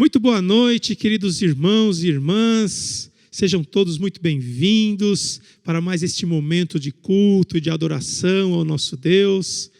Muito boa noite, queridos irmãos e irmãs. Sejam todos muito bem-vindos para mais este momento de culto e de adoração ao nosso Deus.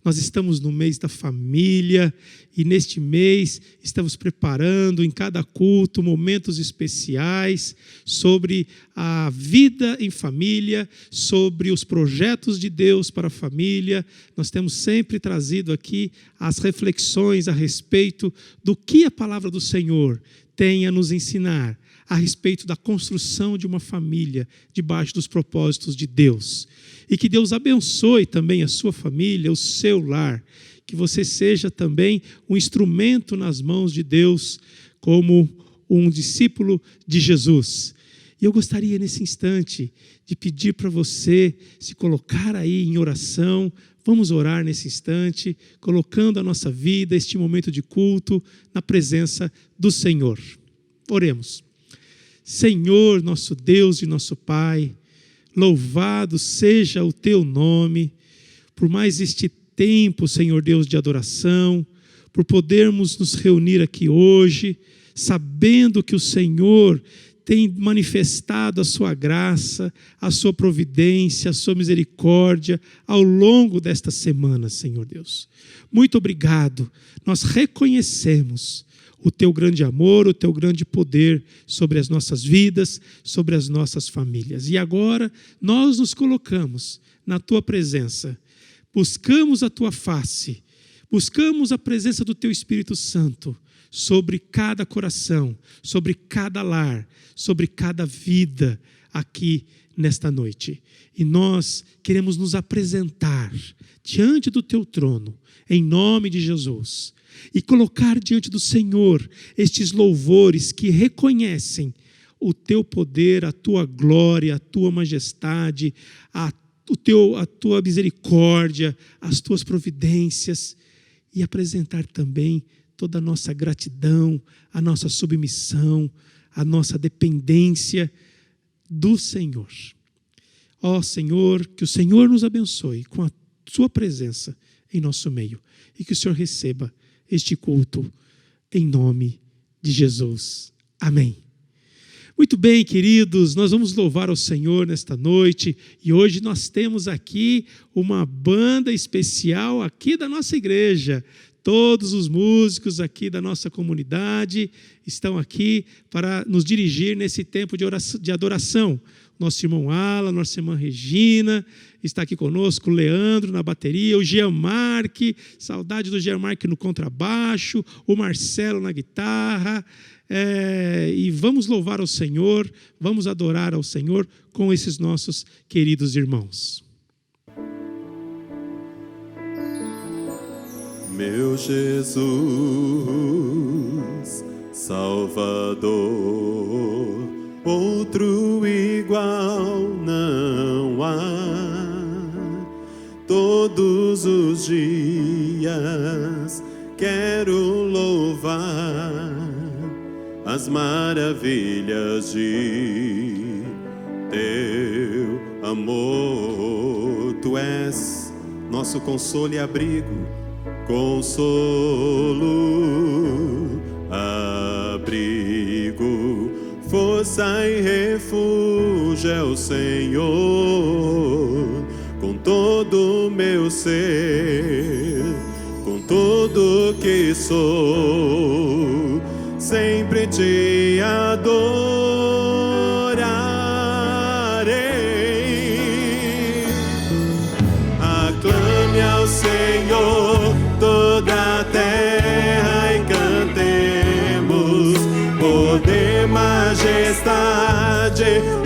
Nós estamos no mês da família e neste mês estamos preparando em cada culto momentos especiais sobre a vida em família, sobre os projetos de Deus para a família. Nós temos sempre trazido aqui as reflexões a respeito do que a palavra do Senhor tem a nos ensinar a respeito da construção de uma família debaixo dos propósitos de Deus. E que Deus abençoe também a sua família, o seu lar. Que você seja também um instrumento nas mãos de Deus, como um discípulo de Jesus. E eu gostaria nesse instante de pedir para você se colocar aí em oração. Vamos orar nesse instante, colocando a nossa vida, este momento de culto, na presença do Senhor. Oremos. Senhor, nosso Deus e nosso Pai, louvado seja o Teu nome, por mais este tempo, Senhor Deus, de adoração, por podermos nos reunir aqui hoje, sabendo que o Senhor tem manifestado a Sua graça, a Sua providência, a Sua misericórdia ao longo desta semana, Senhor Deus. Muito obrigado, nós reconhecemos o Teu grande amor, o Teu grande poder sobre as nossas vidas, sobre as nossas famílias. E agora nós nos colocamos na Tua presença, buscamos a Tua face, buscamos a presença do Teu Espírito Santo sobre cada coração, sobre cada lar, sobre cada vida aqui nesta noite. E nós queremos nos apresentar diante do Teu trono, em nome de Jesus, e colocar diante do Senhor estes louvores que reconhecem o Teu poder, a Tua glória, a Tua majestade, a Tua misericórdia, as Tuas providências, e apresentar também toda a nossa gratidão, a nossa submissão, a nossa dependência do Senhor. Ó Senhor, que o Senhor nos abençoe com a Sua presença em nosso meio e que o Senhor receba este culto em nome de Jesus. Amém. Muito bem, queridos, nós vamos louvar ao Senhor nesta noite e hoje nós temos aqui uma banda especial aqui da nossa igreja. Todos os músicos aqui da nossa comunidade estão aqui para nos dirigir nesse tempo de adoração. Nosso irmão Alan, nossa irmã Regina, está aqui conosco, o Leandro na bateria, o Gianmarque, saudade do Gianmarque no contrabaixo, o Marcelo na guitarra, e vamos louvar ao Senhor, vamos adorar ao Senhor com esses nossos queridos irmãos. Meu Jesus, Salvador, outro igual não há. Todos os dias quero louvar as maravilhas de Teu amor. Tu és nosso consolo e abrigo, consolo, abrigo, força e refúgio é o Senhor. Com todo o meu ser, com tudo que sou, sempre te adorarei. Aclame ao Senhor toda a terra e cantemos poder, majestade,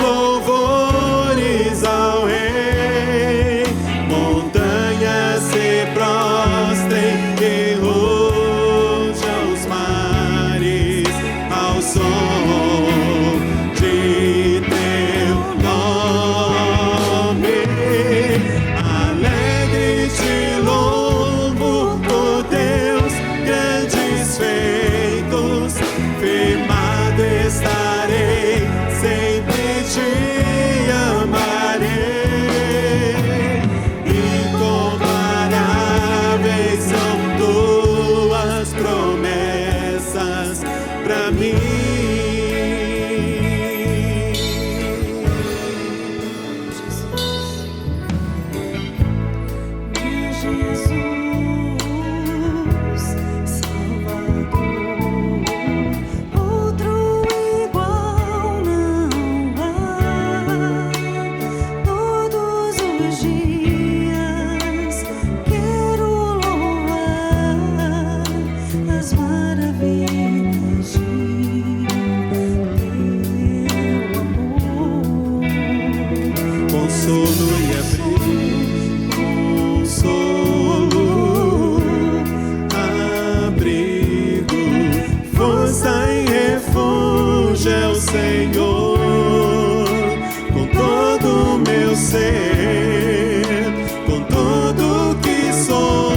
louvores ao Rei. Montanhas se prostrem e rujam os mares ao som de Teu nome. Alegre te louvo por Teus grandes feitos, firmado estarei, sempre te amarei. Incomparáveis são Tuas promessas pra pra mim. Consolo e abrigo, força e refúgio é o Senhor. Com todo o meu ser, com tudo que sou,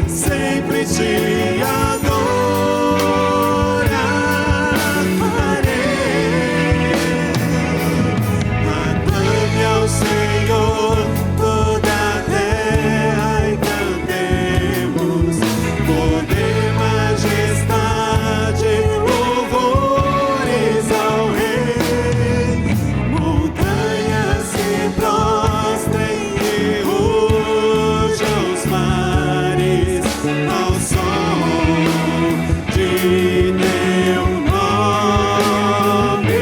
sempre te adorarei. Aclame ao Senhor toda a terra e cantemos poder, majestade, louvores ao Rei. Montanhas se prostrem e rujam os mares ao som de teu nome.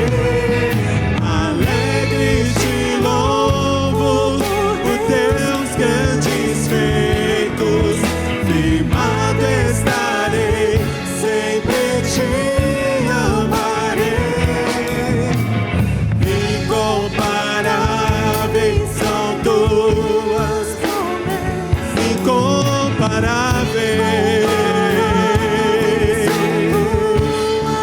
Alegres te louvo por teus grandes feitos. Firmado estarei, sempre te amarei. Incomparáveis são tuas promessas. Incomparáveis.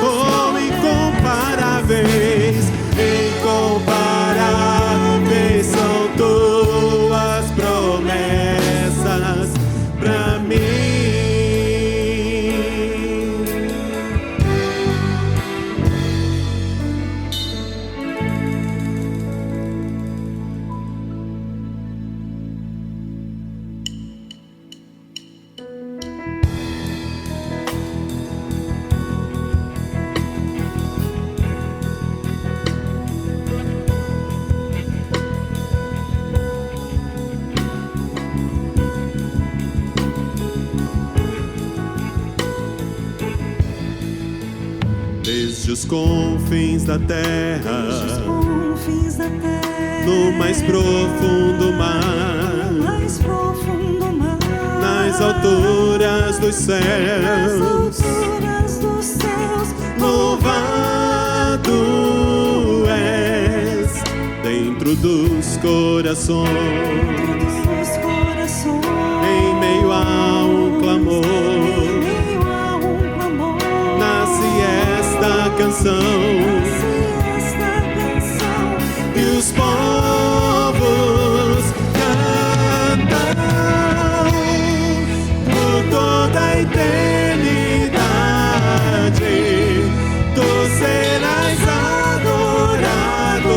Oh, incomparáveis. Incomparáveis são tuas promessas pra mim. Desde os confins da terra, no mais profundo mar, nas alturas dos céus, louvado és dentro dos corações, em meio a um clamor. Nasce esta canção, e os povos cantam por toda a eternidade. Tu serás adorado,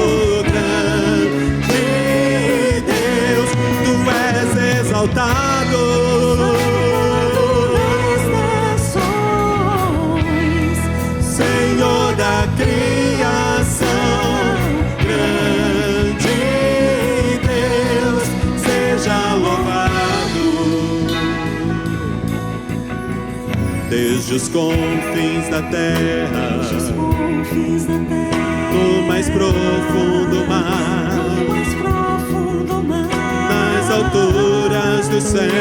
grande Deus, tu és exaltado. Senhor da criação, grande Deus, seja louvado. Desde os confins da terra, no mais profundo mar, nas alturas dos céus,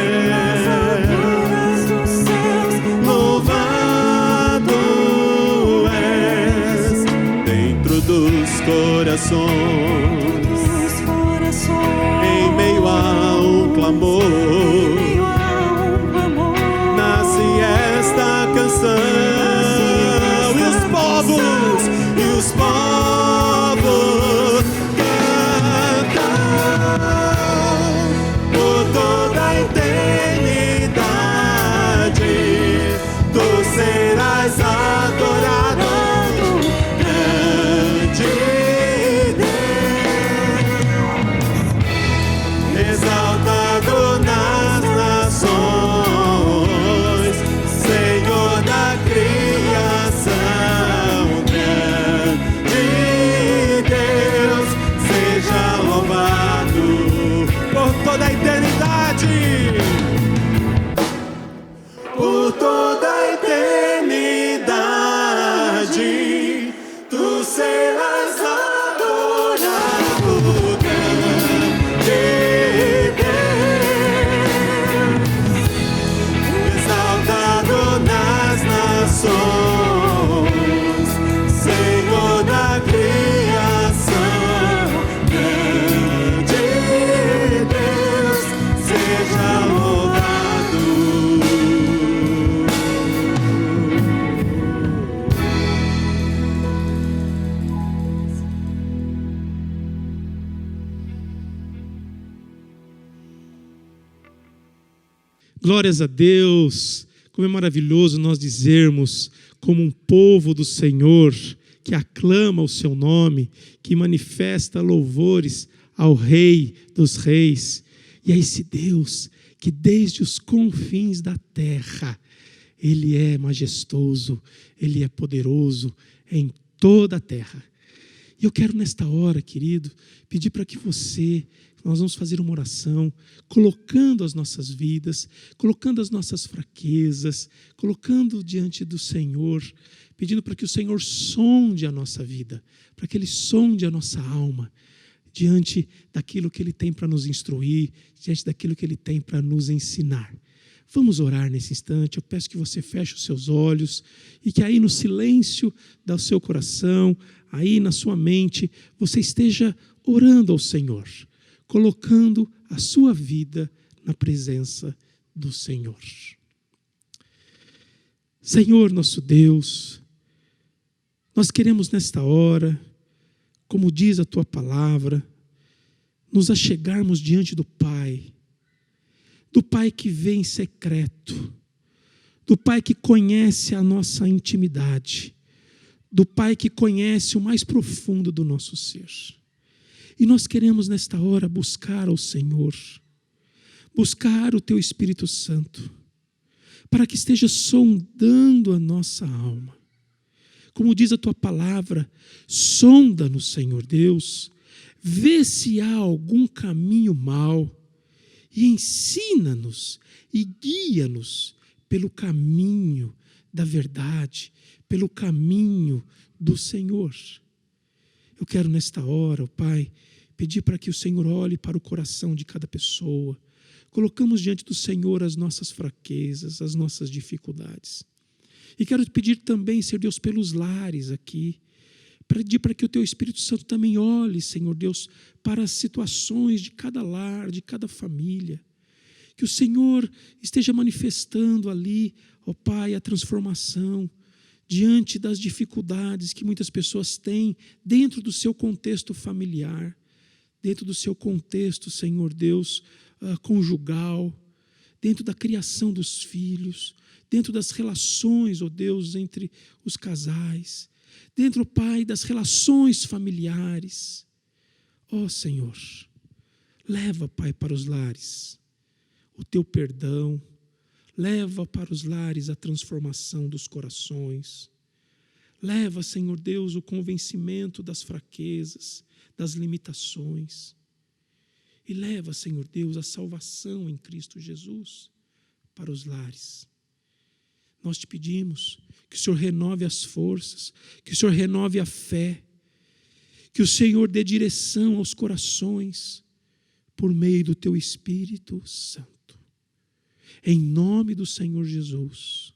louvado és dentro dos corações, em meio a um clamor. Nasce esta canção, e os povos cantam por toda a eternidade. Tu serás adorado, grande Deus, exaltado nas nações, Senhor da criação. tu serás adorado, grande Deus, exaltado nas nações, Senhor da criação, grande Deus, seja louvado. Glórias a Deus. Como é maravilhoso nós dizermos, como um povo do Senhor, que aclama o seu nome, que manifesta louvores ao Rei dos Reis. E a esse Deus que desde os confins da terra, Ele é majestoso, Ele é poderoso em toda a terra. E eu quero nesta hora, querido, pedir para que nós vamos fazer uma oração, colocando as nossas vidas, colocando as nossas fraquezas, colocando diante do Senhor, pedindo para que o Senhor sonde a nossa vida, para que Ele sonde a nossa alma, diante daquilo que Ele tem para nos instruir, diante daquilo que Ele tem para nos ensinar. Vamos orar nesse instante. Eu peço que você feche os seus olhos e que aí no silêncio do seu coração, aí na sua mente, você esteja orando ao Senhor, colocando a sua vida na presença do Senhor. Senhor nosso Deus, nós queremos nesta hora, como diz a Tua palavra, nos achegarmos diante do Pai que vê em secreto, do Pai que conhece a nossa intimidade, do Pai que conhece o mais profundo do nosso ser. E nós queremos nesta hora buscar ao Senhor, buscar o Teu Espírito Santo, para que esteja sondando a nossa alma. Como diz a Tua palavra, sonda-nos, Senhor Deus, vê se há algum caminho mau e ensina-nos e guia-nos pelo caminho da verdade, pelo caminho do Senhor. Eu quero nesta hora, ó Pai, pedir para que o Senhor olhe para o coração de cada pessoa. Colocamos diante do Senhor as nossas fraquezas, as nossas dificuldades. E quero te pedir também, Senhor Deus, pelos lares aqui, pedir para que o Teu Espírito Santo também olhe, Senhor Deus, para as situações de cada lar, de cada família. Que o Senhor esteja manifestando ali, ó Pai, a transformação, diante das dificuldades que muitas pessoas têm dentro do seu contexto familiar, dentro do seu contexto, Senhor Deus, conjugal, dentro da criação dos filhos, dentro das relações, ó Deus, entre os casais, dentro, Pai, das relações familiares. Ó Senhor, leva, Pai, para os lares o Teu perdão, leva para os lares a transformação dos corações. Leva, Senhor Deus, o convencimento das fraquezas, das limitações. E leva, Senhor Deus, a salvação em Cristo Jesus para os lares. Nós te pedimos que o Senhor renove as forças, que o Senhor renove a fé, que o Senhor dê direção aos corações por meio do Teu Espírito Santo. Em nome do Senhor Jesus,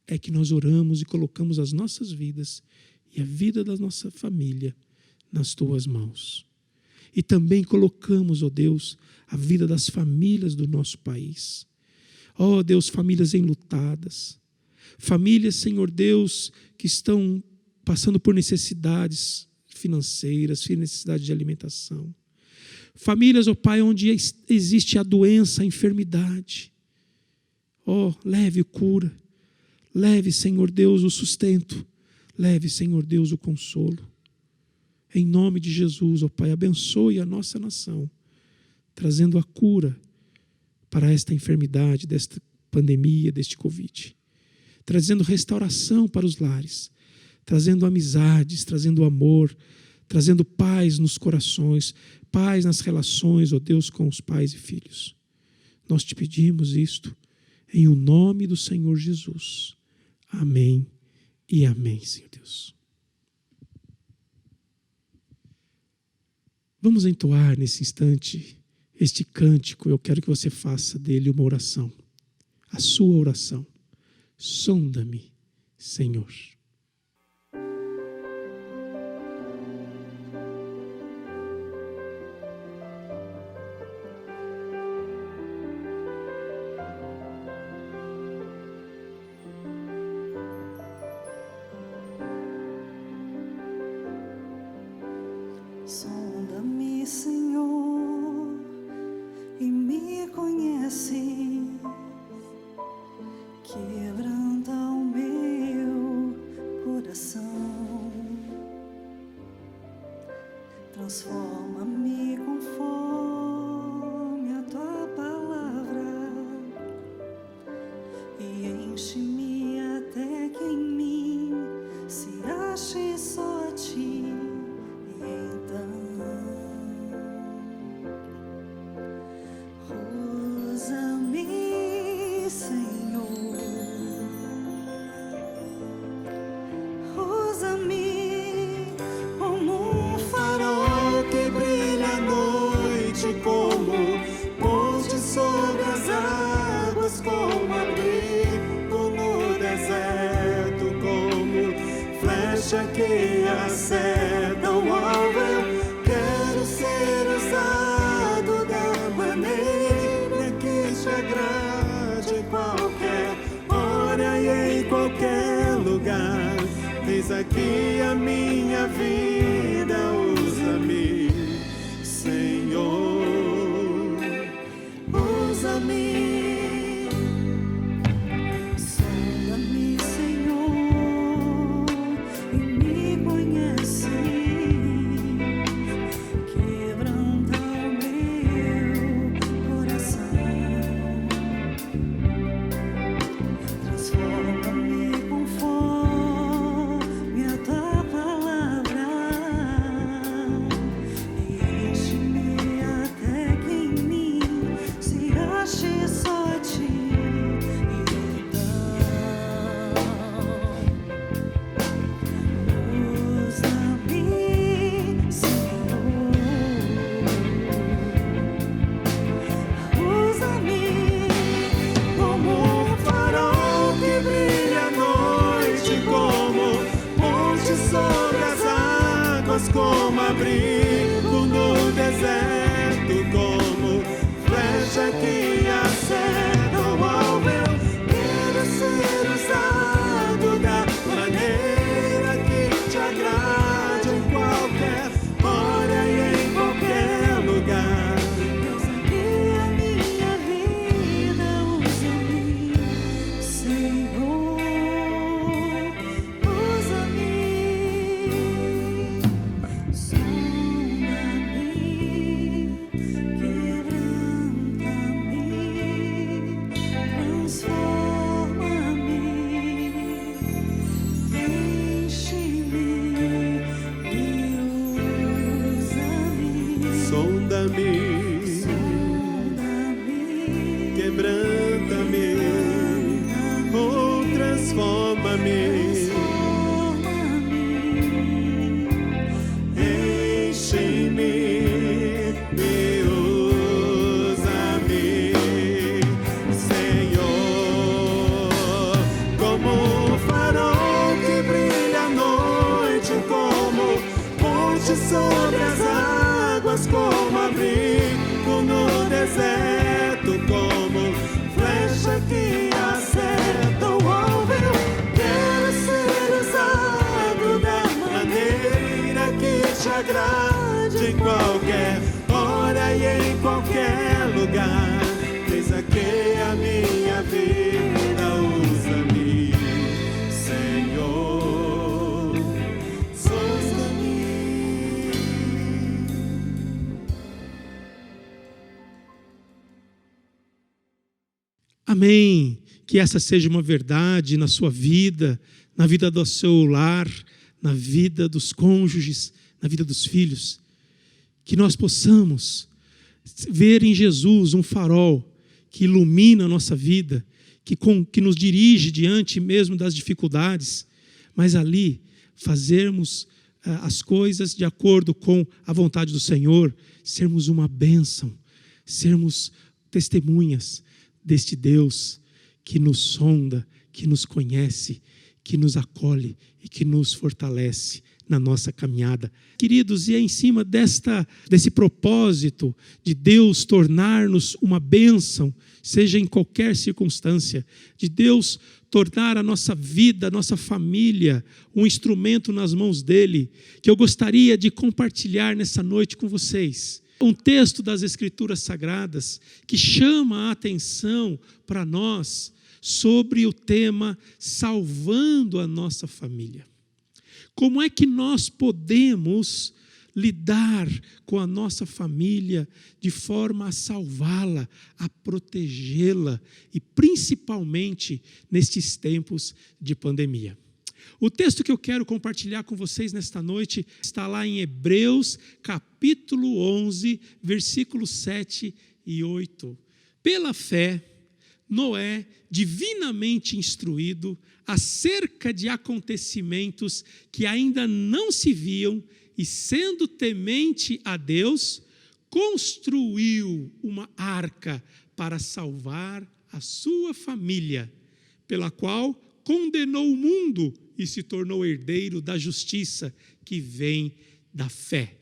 é que nós oramos e colocamos as nossas vidas e a vida da nossa família nas Tuas mãos. E também colocamos, ó Deus, a vida das famílias do nosso país. Ó Deus, famílias enlutadas, famílias, Senhor Deus, que estão passando por necessidades financeiras, necessidade de alimentação. Famílias, ó Pai, onde existe a doença, a enfermidade. Ó, leve cura, leve, Senhor Deus, o sustento, leve, Senhor Deus, o consolo. Em nome de Jesus, ó Pai, abençoe a nossa nação, trazendo a cura para esta enfermidade, desta pandemia, deste Covid. Trazendo restauração para os lares, trazendo amizades, trazendo amor, trazendo paz nos corações, paz nas relações, ó Deus, com os pais e filhos. Nós te pedimos isto em o nome do Senhor Jesus. Amém e amém, Senhor Deus. Vamos entoar nesse instante este cântico. Eu quero que você faça dele uma oração, a sua oração. Sonda-me, Senhor. Sonda-me, Senhor, e me conhece. Quebranta o meu coração. Transforma-me conforme a tua palavra e enche-me até que em mim se ache só a ti. Usa-me, Senhor, usa-me como um farol que brilha à noite, como ponte sobre as águas, como abrigo no deserto, como flecha que acerta o alvo. Eu quero ser usado da maneira que te agrade, em qualquer hora e em qualquer lugar. Eis aqui a minha vida, usa-me, Senhor, usa-me. Sonda-me, Senhor, e me conhece. Quebranta o meu coração. Transforma-me conforme a tua palavra e enche-me até que em mim se ache só a ti. Usa-me, Senhor, usa-me como um farol que brilha à noite, como ponte sobre as águas, como abrigo no deserto, como flecha que acerta o alvo. Eu quero ser usado da maneira que te agrade, em qualquer hora e em qualquer lugar. Deus, aqui a minha vida, usa-me, Senhor, usa-me. Sonda-me, quebranta-me, transforma-me, enche-me e usa-me. Sonda-me, Sonda-me, quebranta-me, oh, transforma-me, enche-me e usa-me, Senhor, como um farol que brilha à noite, como ponte sobre as águas, como abrigo no deserto, como flecha que acerta o alvo. Eu quero ser usado da maneira que te agrade, em qualquer hora e em qualquer lugar. Eis aqui a minha vida, usa-me, Senhor, usa-me. Amém. Que essa seja uma verdade na sua vida, na vida do seu lar, na vida dos cônjuges, na vida dos filhos. Que nós possamos ver em Jesus um farol que ilumina a nossa vida, que nos dirige diante mesmo das dificuldades, mas ali fazermos as coisas de acordo com a vontade do Senhor, sermos uma bênção, sermos testemunhas deste Deus que nos sonda, que nos conhece, que nos acolhe e que nos fortalece na nossa caminhada. Queridos, e é em cima desse propósito de Deus tornar-nos uma bênção, seja em qualquer circunstância, de Deus tornar a nossa vida, a nossa família, um instrumento nas mãos dEle, que eu gostaria de compartilhar nessa noite com vocês. Um texto das Escrituras Sagradas que chama a atenção para nós sobre o tema salvando a nossa família. Como é que nós podemos lidar com a nossa família de forma a salvá-la, a protegê-la e principalmente nestes tempos de pandemia? O texto que eu quero compartilhar com vocês nesta noite está lá em Hebreus, capítulo 11, versículos 7 e 8. Pela fé, Noé, divinamente instruído acerca de acontecimentos que ainda não se viam e sendo temente a Deus, construiu uma arca para salvar a sua família, pela qual condenou o mundo e se tornou herdeiro da justiça que vem da fé.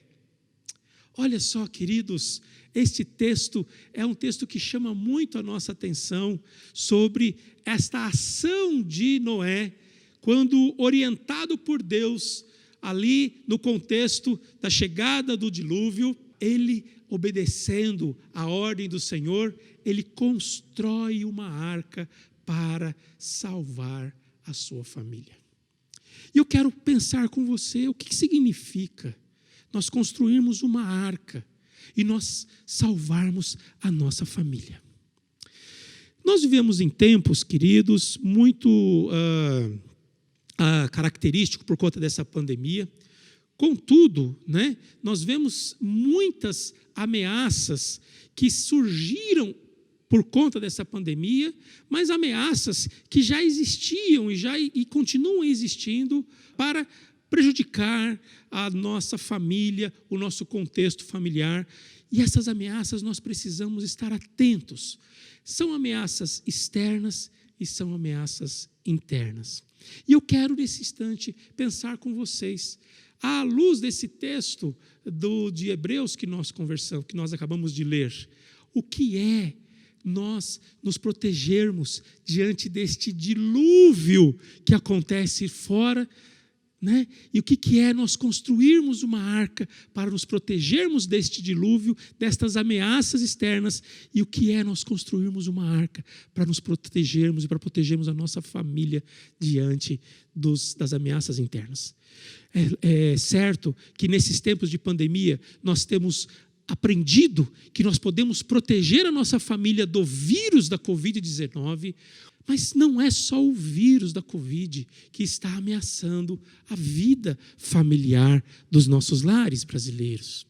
Olha só, queridos, este texto é um texto que chama muito a nossa atenção sobre esta ação de Noé, quando orientado por Deus, ali no contexto da chegada do dilúvio, ele, obedecendo a ordem do Senhor, ele constrói uma arca para salvar a sua família. E eu quero pensar com você o que significa nós construirmos uma arca e nós salvarmos a nossa família. Nós vivemos em tempos, queridos, muito característico por conta dessa pandemia. Contudo, nós vemos muitas ameaças que surgiram por conta dessa pandemia, mas ameaças que já existiam e continuam existindo para prejudicar a nossa família, o nosso contexto familiar. E essas ameaças nós precisamos estar atentos. São ameaças externas e são ameaças internas. E eu quero, nesse instante, pensar com vocês, à luz desse texto de Hebreus que nós conversamos, que nós acabamos de ler, o que é nós nos protegermos diante deste dilúvio que acontece fora, E o que é nós construirmos uma arca para nos protegermos deste dilúvio, destas ameaças externas, e o que é nós construirmos uma arca para nos protegermos e para protegermos a nossa família diante das ameaças internas. É certo que nesses tempos de pandemia nós temos aprendido que nós podemos proteger a nossa família do vírus da Covid-19, mas não é só o vírus da Covid que está ameaçando a vida familiar dos nossos lares brasileiros.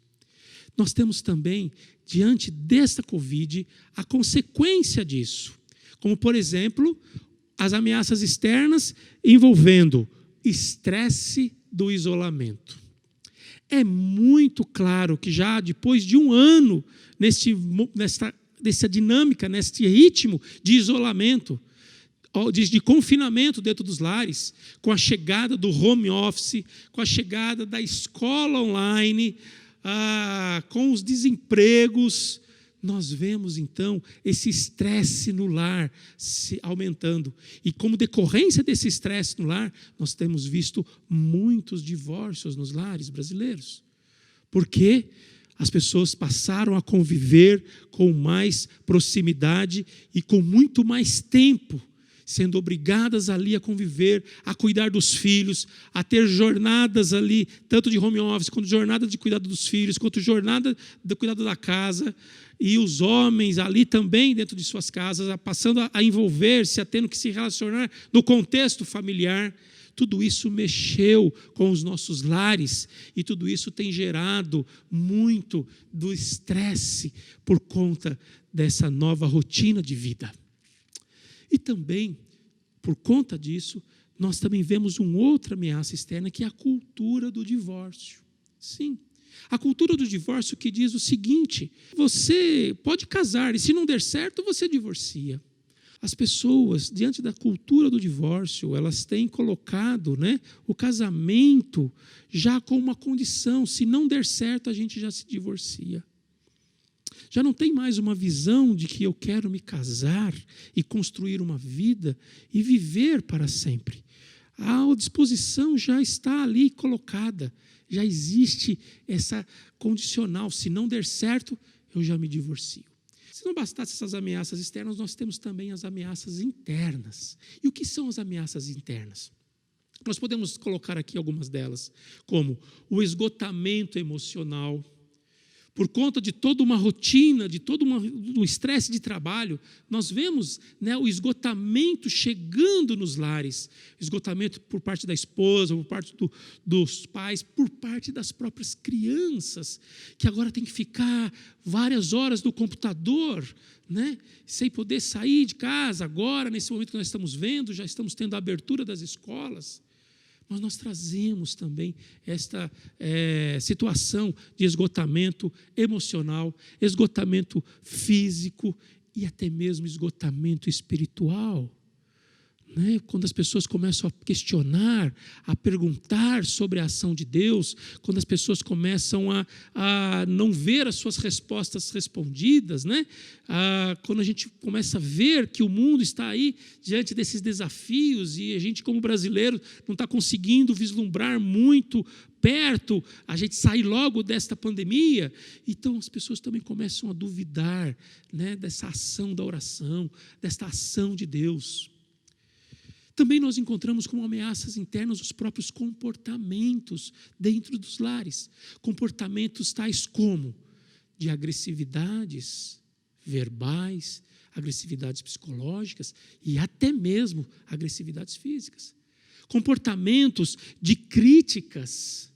Nós temos também, diante desta Covid, a consequência disso, como, por exemplo, as ameaças externas envolvendo estresse do isolamento. É muito claro que já depois de um ano nessa dinâmica, neste ritmo de isolamento, de confinamento dentro dos lares, com a chegada do home office, com a chegada da escola online, com os desempregos, nós vemos então esse estresse no lar se aumentando. E como decorrência desse estresse no lar, nós temos visto muitos divórcios nos lares brasileiros. Porque as pessoas passaram a conviver com mais proximidade e com muito mais tempo, sendo obrigadas ali a conviver, a cuidar dos filhos, a ter jornadas ali, tanto de home office, quanto jornada de cuidado dos filhos, quanto jornada de cuidado da casa, e os homens ali também dentro de suas casas, passando a envolver-se, a tendo que se relacionar no contexto familiar. Tudo isso mexeu com os nossos lares e tudo isso tem gerado muito do estresse por conta dessa nova rotina de vida. E também, por conta disso, nós também vemos uma outra ameaça externa, que é a cultura do divórcio. Sim, a cultura do divórcio que diz o seguinte: você pode casar e se não der certo, você divorcia. As pessoas, diante da cultura do divórcio, elas têm colocado, né, o casamento já com uma condição: se não der certo, a gente já se divorcia. Já não tem mais uma visão de que eu quero me casar e construir uma vida e viver para sempre. A disposição já está ali colocada, já existe essa condicional: se não der certo, eu já me divorcio. Se não bastasse essas ameaças externas, nós temos também as ameaças internas. E o que são as ameaças internas? Nós podemos colocar aqui algumas delas, como o esgotamento emocional. Por conta de toda uma rotina, de todo um estresse de trabalho, nós vemos, né, o esgotamento chegando nos lares. Esgotamento por parte da esposa, por parte dos pais, por parte das próprias crianças, que agora tem que ficar várias horas no computador, né, sem poder sair de casa. Agora, nesse momento que nós estamos vendo, já estamos tendo a abertura das escolas. Mas nós trazemos também esta situação de esgotamento emocional, esgotamento físico e até mesmo esgotamento espiritual. Né? Quando as pessoas começam a questionar, a perguntar sobre a ação de Deus, quando as pessoas começam a não ver as suas respostas respondidas, né? Quando a gente começa a ver que o mundo está aí diante desses desafios e a gente, como brasileiro, não está conseguindo vislumbrar muito perto a gente sair logo desta pandemia, então as pessoas também começam a duvidar, né, dessa ação da oração, desta ação de Deus. Também nós encontramos como ameaças internas os próprios comportamentos dentro dos lares. Comportamentos tais como de agressividades verbais, agressividades psicológicas e até mesmo agressividades físicas. Comportamentos de críticas,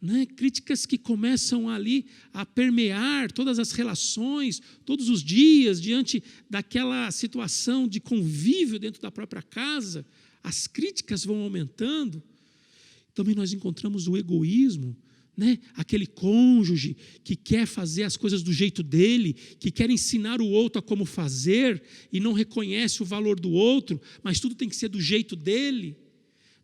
né? Críticas que começam ali a permear todas as relações, todos os dias, diante daquela situação de convívio dentro da própria casa. As críticas vão aumentando. Também nós encontramos o egoísmo, né? Aquele cônjuge que quer fazer as coisas do jeito dele, que quer ensinar o outro a como fazer e não reconhece o valor do outro, mas tudo tem que ser do jeito dele.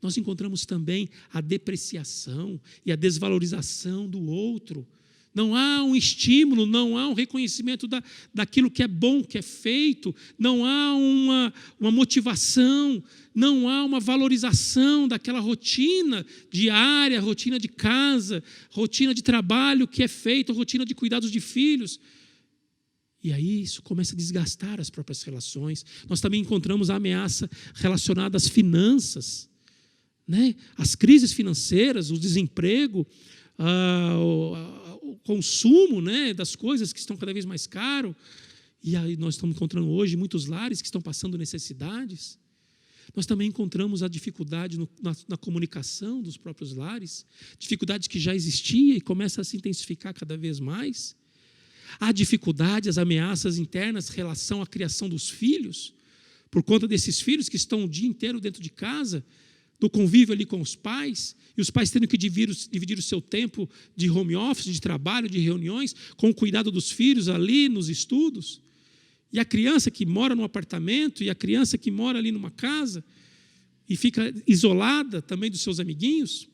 Nós encontramos também a depreciação e a desvalorização do outro. Não há um estímulo, não há um reconhecimento daquilo que é bom, que é feito, não há uma motivação, não há uma valorização daquela rotina diária, rotina de casa, rotina de trabalho que é feita, rotina de cuidados de filhos. E aí isso começa a desgastar as próprias relações. Nós também encontramos a ameaça relacionada às finanças, né? As crises financeiras, o desemprego, o consumo, né, das coisas que estão cada vez mais caro. E aí nós estamos encontrando hoje muitos lares que estão passando necessidades. Nós também encontramos a dificuldade na comunicação dos próprios lares, dificuldade que já existia e começa a se intensificar cada vez mais. Há dificuldade, as ameaças internas em relação à criação dos filhos, por conta desses filhos que estão o dia inteiro dentro de casa, do convívio ali com os pais, e os pais tendo que dividir o seu tempo de home office, de trabalho, de reuniões, com o cuidado dos filhos ali nos estudos, e a criança que mora num apartamento, e a criança que mora ali numa casa, e fica isolada também dos seus amiguinhos.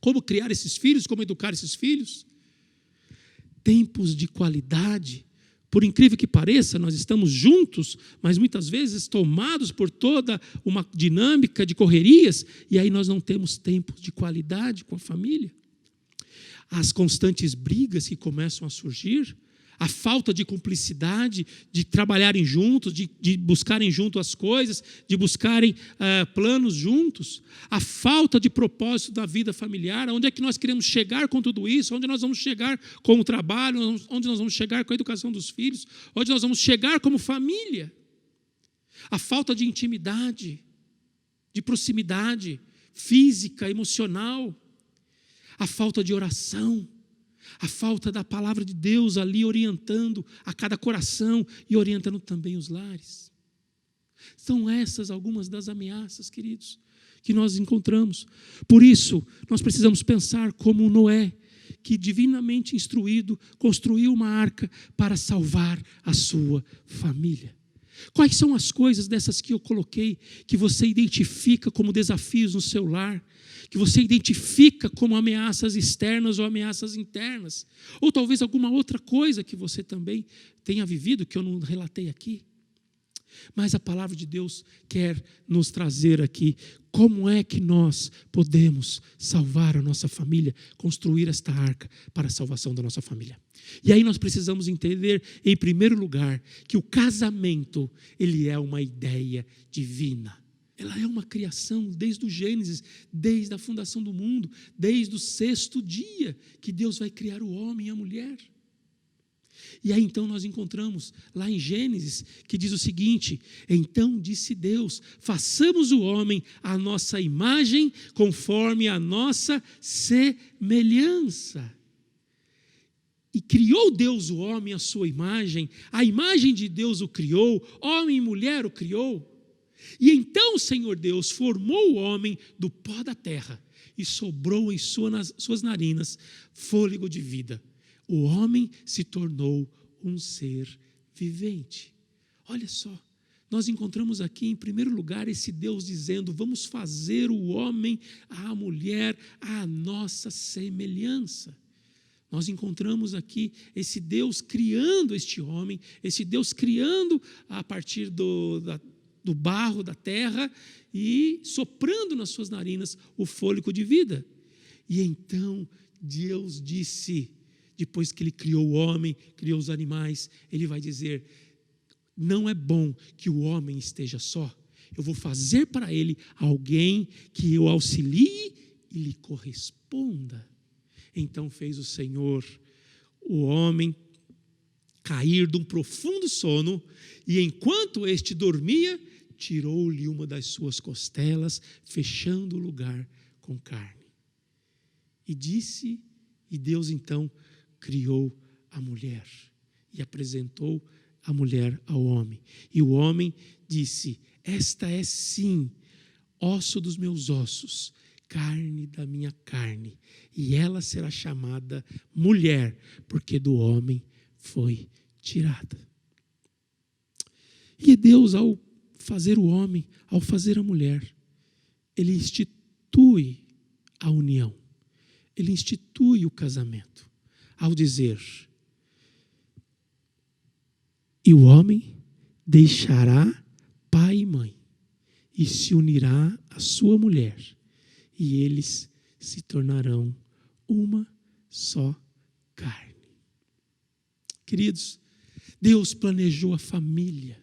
Como criar esses filhos, como educar esses filhos? Tempos de qualidade. Por incrível que pareça, nós estamos juntos, mas muitas vezes tomados por toda uma dinâmica de correrias, e aí nós não temos tempos de qualidade com a família. As constantes brigas que começam a surgir, a falta de cumplicidade, de trabalharem juntos, de buscarem junto as coisas, de buscarem planos juntos, a falta de propósito da vida familiar, onde é que nós queremos chegar com tudo isso, onde nós vamos chegar com o trabalho, onde nós vamos chegar com a educação dos filhos, onde nós vamos chegar como família. A falta de intimidade, de proximidade física, emocional, a falta de oração, a falta da palavra de Deus ali orientando a cada coração e orientando também os lares. São essas algumas das ameaças, queridos, que nós encontramos. Por isso, nós precisamos pensar como Noé, que divinamente instruído, construiu uma arca para salvar a sua família. Quais são as coisas dessas que eu coloquei, que você identifica como desafios no seu lar, que você identifica como ameaças externas ou ameaças internas, ou talvez alguma outra coisa que você também tenha vivido, que eu não relatei aqui? Mas a palavra de Deus quer nos trazer aqui como é que nós podemos salvar a nossa família, construir esta arca para a salvação da nossa família. E aí nós precisamos entender, em primeiro lugar, que o casamento, ele é uma ideia divina. Ela é uma criação desde o Gênesis, desde a fundação do mundo, desde o 6º dia que Deus vai criar o homem e a mulher. E aí então nós encontramos lá em Gênesis que diz o seguinte: então disse Deus, façamos o homem à nossa imagem, conforme a nossa semelhança. E criou Deus o homem à sua imagem, a imagem de Deus o criou, homem e mulher o criou. E então o Senhor Deus formou o homem do pó da terra e soprou em suas narinas fôlego de vida. O homem se tornou um ser vivente. Olha só, nós encontramos aqui em primeiro lugar esse Deus dizendo: vamos fazer o homem, a mulher, à nossa semelhança. Nós encontramos aqui esse Deus criando este homem, esse Deus criando a partir do barro da terra e soprando nas suas narinas o fôlego de vida. E então Deus disse, depois que ele criou o homem, criou os animais, ele vai dizer: não é bom que o homem esteja só, eu vou fazer para ele alguém que o auxilie e lhe corresponda. Então fez o Senhor o homem cair de um profundo sono, e enquanto este dormia, tirou-lhe uma das suas costelas, fechando o lugar com carne. E Deus então criou a mulher e apresentou a mulher ao homem. E o homem disse: esta é sim osso dos meus ossos, carne da minha carne, e ela será chamada mulher, porque do homem foi tirada. E Deus, ao fazer o homem, ao fazer a mulher, ele institui a união, ele institui o casamento, ao dizer: e o homem deixará pai e mãe, e se unirá à sua mulher, e eles se tornarão uma só carne. Queridos, Deus planejou a família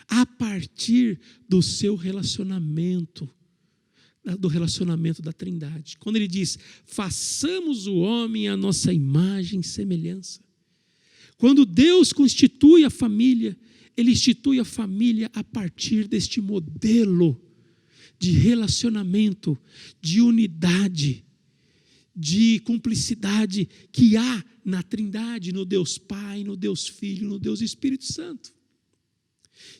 a partir do seu relacionamento, do relacionamento da Trindade. Quando ele diz: façamos o homem à nossa imagem e semelhança. Quando Deus constitui a família, ele institui a família a partir deste modelo de relacionamento, de unidade, de cumplicidade que há na Trindade, no Deus Pai, no Deus Filho, no Deus Espírito Santo.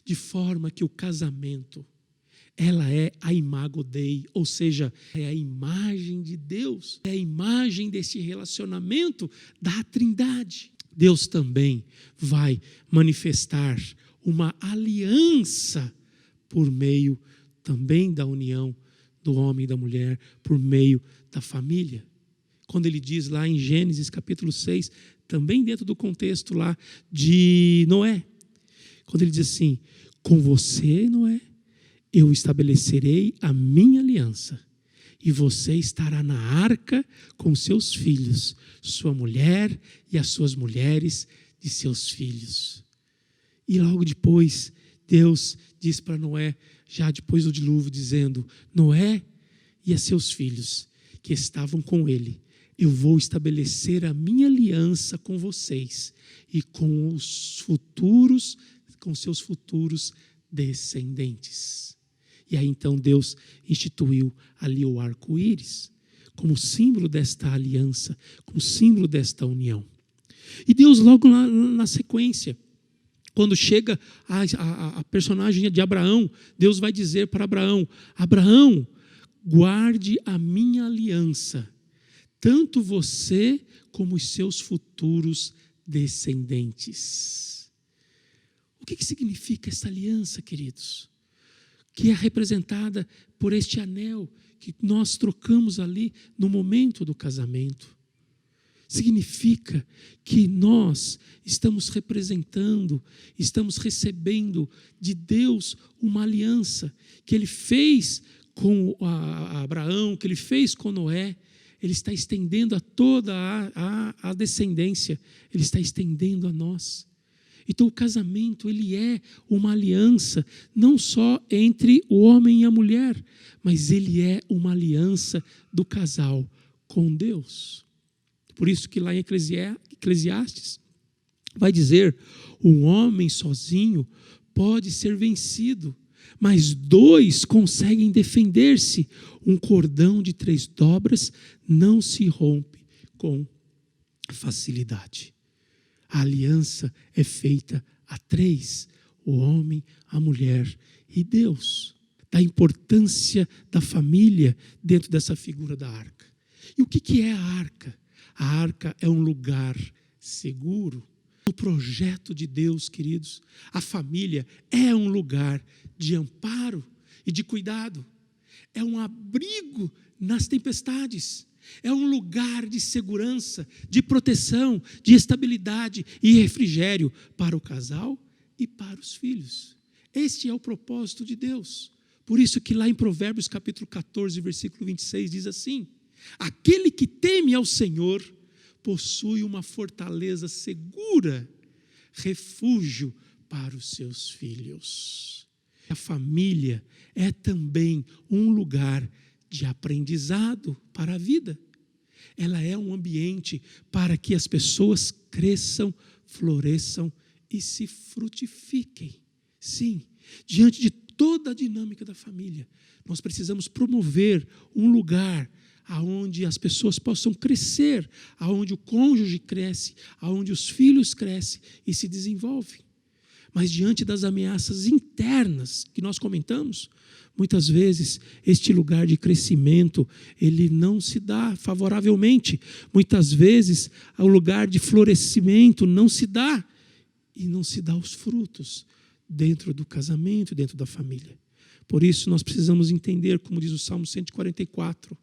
De forma que o casamento, ela é a imago Dei, ou seja, é a imagem de Deus, é a imagem desse relacionamento da Trindade. Deus também vai manifestar uma aliança por meio também da união do homem e da mulher, por meio da família. Quando ele diz lá em Gênesis capítulo 6, também dentro do contexto lá de Noé, quando ele diz assim: com você, Noé, eu estabelecerei a minha aliança, e você estará na arca com seus filhos, sua mulher e as suas mulheres de seus filhos. E logo depois, Deus diz para Noé, já depois do dilúvio, dizendo: Noé e a seus filhos que estavam com ele, eu vou estabelecer a minha aliança com vocês e com os seus futuros descendentes. E aí então Deus instituiu ali o arco-íris, como símbolo desta aliança, como símbolo desta união. E Deus logo na sequência, quando chega a personagem de Abraão, Deus vai dizer para Abraão: Abraão, guarde a minha aliança, tanto você como os seus futuros descendentes. O que significa essa aliança, queridos? Que é representada por este anel que nós trocamos ali no momento do casamento. Significa que nós estamos representando, estamos recebendo de Deus uma aliança que Ele fez com Abraão, que Ele fez com Noé. Ele está estendendo a toda a descendência, Ele está estendendo a nós. Então o casamento, ele é uma aliança, não só entre o homem e a mulher, mas ele é uma aliança do casal com Deus. Por isso que lá em Eclesiastes vai dizer, um homem sozinho pode ser vencido, mas dois conseguem defender-se. Um cordão de 3 dobras não se rompe com facilidade. A aliança é feita a 3, o homem, a mulher e Deus. Da importância da família dentro dessa figura da arca. E o que é a arca? A arca é um lugar seguro. No projeto de Deus, queridos, a família é um lugar de amparo e de cuidado. É um abrigo nas tempestades. É um lugar de segurança, de proteção, de estabilidade e refrigério para o casal e para os filhos. Este é o propósito de Deus. Por isso que lá em Provérbios capítulo 14, versículo 26, diz assim: aquele que teme ao Senhor possui uma fortaleza segura, refúgio para os seus filhos. A família é também um lugar de aprendizado para a vida. Ela é um ambiente para que as pessoas cresçam, floresçam e se frutifiquem. Sim, diante de toda a dinâmica da família, nós precisamos promover um lugar aonde as pessoas possam crescer, aonde o cônjuge cresce, aonde os filhos crescem e se desenvolvem. Mas diante das ameaças internas que nós comentamos, muitas vezes este lugar de crescimento, ele não se dá favoravelmente. Muitas vezes o lugar de florescimento não se dá, e não se dá os frutos dentro do casamento, dentro da família. Por isso nós precisamos entender, como diz o Salmo 144,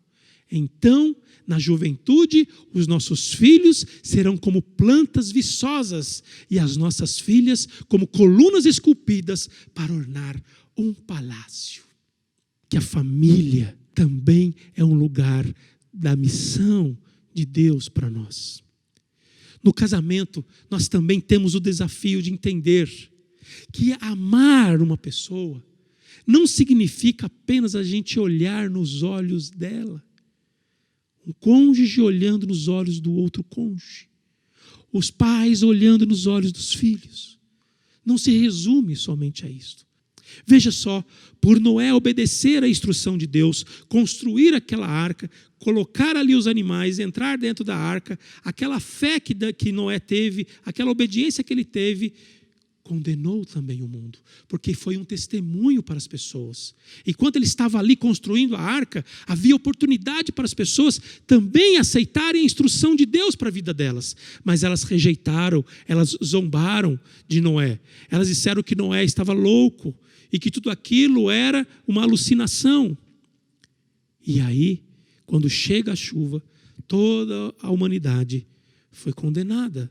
então, na juventude, os nossos filhos serão como plantas viçosas e as nossas filhas como colunas esculpidas para ornar um palácio. Que a família também é um lugar da missão de Deus para nós. No casamento, nós também temos o desafio de entender que amar uma pessoa não significa apenas a gente olhar nos olhos dela. Um cônjuge olhando nos olhos do outro cônjuge. Os pais olhando nos olhos dos filhos. Não se resume somente a isto. Veja só, por Noé obedecer à instrução de Deus, construir aquela arca, colocar ali os animais, entrar dentro da arca, aquela fé que Noé teve, aquela obediência que ele teve, condenou também o mundo, porque foi um testemunho para as pessoas. Enquanto ele estava ali construindo a arca, havia oportunidade para as pessoas também aceitarem a instrução de Deus para a vida delas, mas elas rejeitaram, elas zombaram de Noé, elas disseram que Noé estava louco e que tudo aquilo era uma alucinação. E aí, quando chega a chuva, toda a humanidade foi condenada,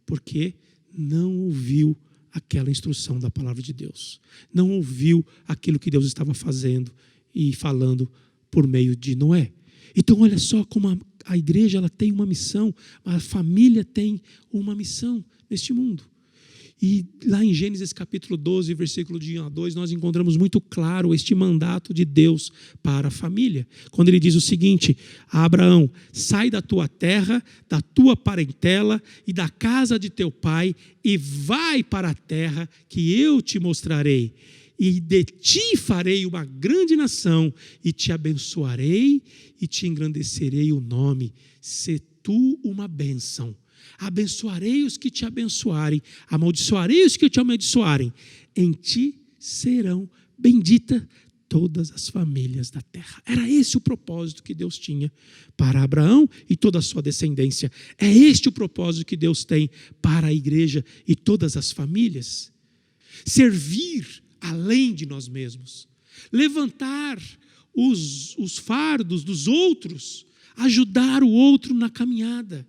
porque não ouviu aquela instrução da palavra de Deus. Não ouviu aquilo que Deus estava fazendo e falando por meio de Noé. Então olha só como a igreja ela tem uma missão, a família tem uma missão neste mundo. E lá em Gênesis capítulo 12, versículo de 1 a 2, nós encontramos muito claro este mandato de Deus para a família. Quando ele diz o seguinte: a Abraão, sai da tua terra, da tua parentela e da casa de teu pai e vai para a terra que eu te mostrarei. E de ti farei uma grande nação e te abençoarei e te engrandecerei o nome. Se tu uma bênção. Abençoarei os que te abençoarem, amaldiçoarei os que te amaldiçoarem. Em ti serão benditas todas as famílias da terra. Era esse o propósito que Deus tinha para Abraão e toda a sua descendência. É este o propósito que Deus tem para a igreja e todas as famílias. Servir além de nós mesmos. Levantar os fardos dos outros. Ajudar o outro na caminhada.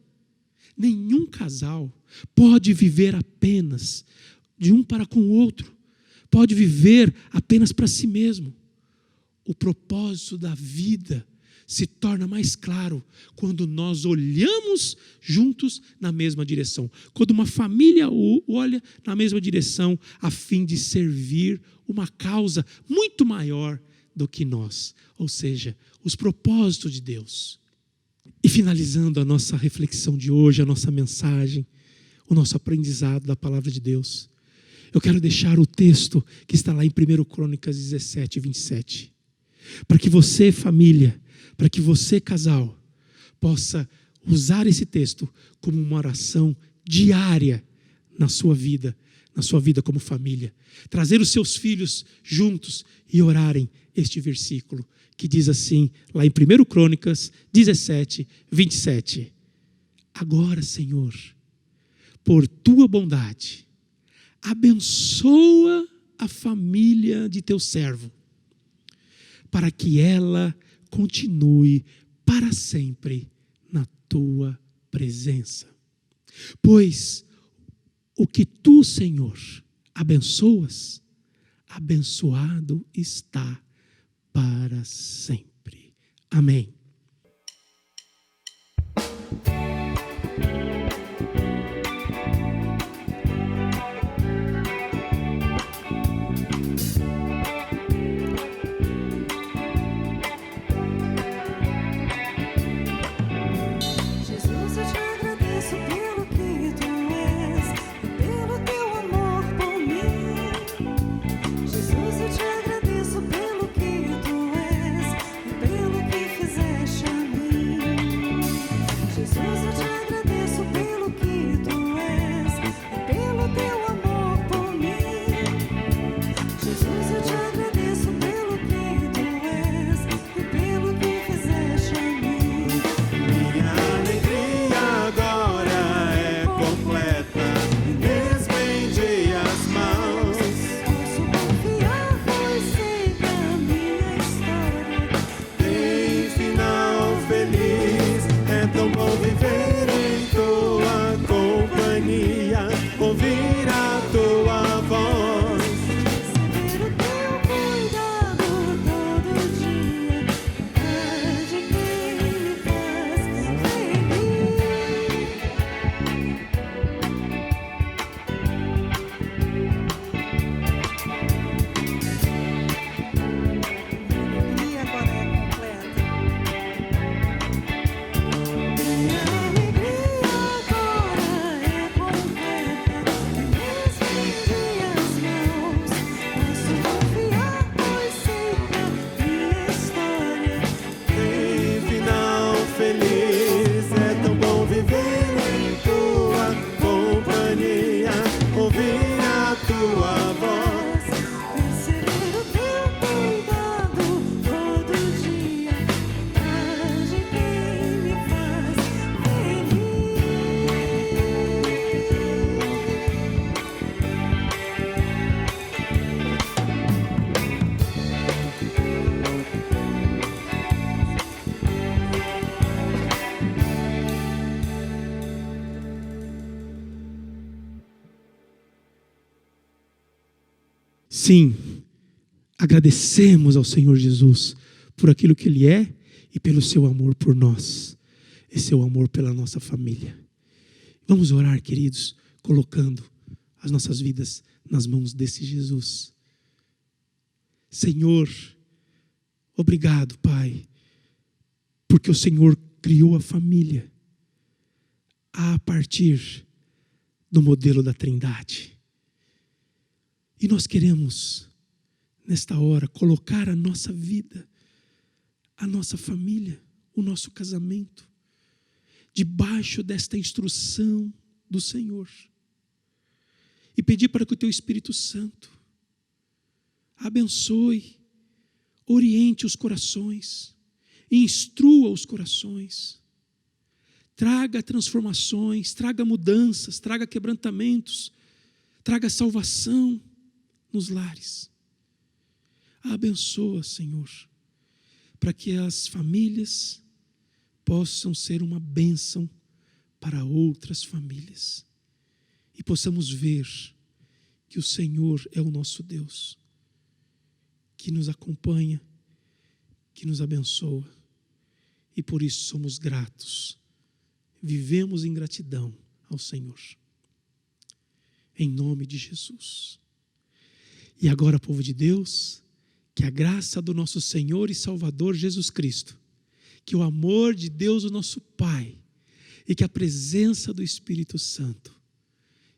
Nenhum casal pode viver apenas de um para com o outro. Pode viver apenas para si mesmo. O propósito da vida se torna mais claro quando nós olhamos juntos na mesma direção. Quando uma família olha na mesma direção a fim de servir uma causa muito maior do que nós. Ou seja, os propósitos de Deus. E finalizando a nossa reflexão de hoje, a nossa mensagem, o nosso aprendizado da palavra de Deus, eu quero deixar o texto que está lá em 1 Crônicas 17, 27. Para que você, família, para que você, casal, possa usar esse texto como uma oração diária na sua vida como família. Trazer os seus filhos juntos e orarem este versículo, que diz assim, lá em 1 Crônicas 17, 27. Agora, Senhor, por tua bondade, abençoa a família de teu servo, para que ela continue para sempre na tua presença. Pois o que tu, Senhor, abençoas, abençoado está para sempre. Amém. Sim, agradecemos ao Senhor Jesus por aquilo que Ele é e pelo seu amor por nós, e seu amor pela nossa família. Vamos orar, queridos, colocando as nossas vidas nas mãos desse Jesus. Senhor, obrigado, Pai, porque o Senhor criou a família a partir do modelo da Trindade. E nós queremos, nesta hora, colocar a nossa vida, a nossa família, o nosso casamento, debaixo desta instrução do Senhor. E pedir para que o Teu Espírito Santo abençoe, oriente os corações, instrua os corações, traga transformações, traga mudanças, traga quebrantamentos, traga salvação nos lares. Abençoa, Senhor, para que as famílias possam ser uma bênção para outras famílias e possamos ver que o Senhor é o nosso Deus, que nos acompanha, que nos abençoa, e por isso somos gratos, vivemos em gratidão ao Senhor, em nome de Jesus. E agora, povo de Deus, que a graça do nosso Senhor e Salvador Jesus Cristo, que o amor de Deus, o nosso Pai, e que a presença do Espírito Santo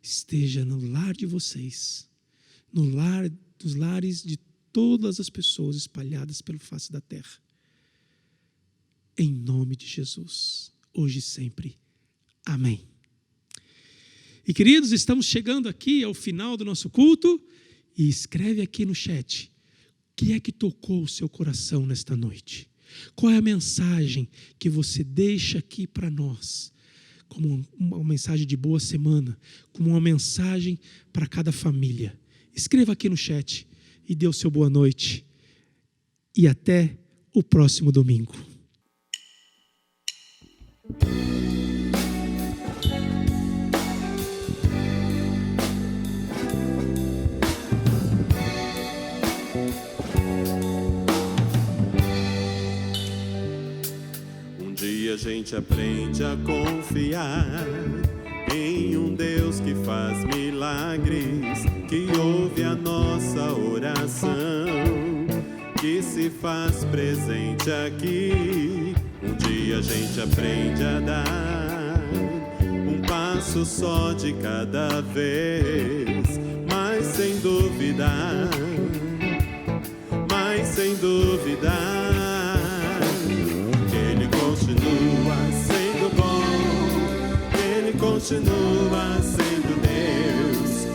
esteja no lar de vocês, no lar dos lares de todas as pessoas espalhadas pela face da terra. Em nome de Jesus, hoje e sempre. Amém. E queridos, estamos chegando aqui ao final do nosso culto, e escreve aqui no chat, o que é que tocou o seu coração nesta noite? Qual é a mensagem que você deixa aqui para nós? Como uma mensagem de boa semana, como uma mensagem para cada família. Escreva aqui no chat e dê o seu boa noite. E até o próximo domingo. A gente aprende a confiar em um Deus que faz milagres, que ouve a nossa oração, que se faz presente aqui. Um dia a gente aprende a dar um passo só de cada vez, mas sem duvidar, continua sendo Deus,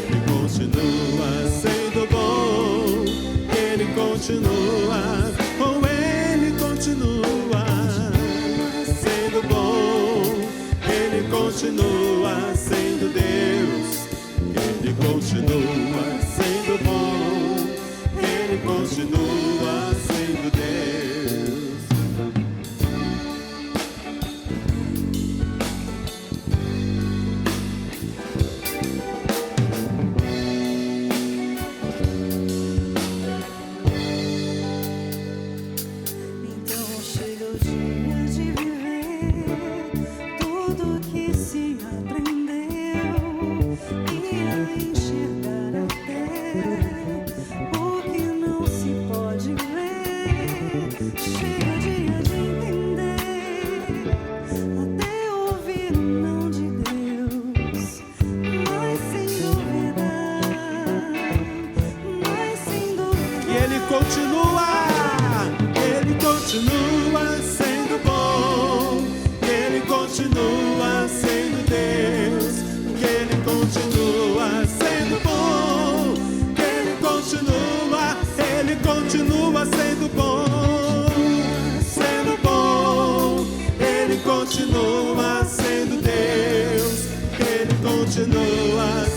Ele continua sendo bom, Ele continua, Ele continua sendo bom, Ele continua sendo Deus, Ele continua sendo bom, Ele continua sendo Deus. Continua sendo Deus, Ele continua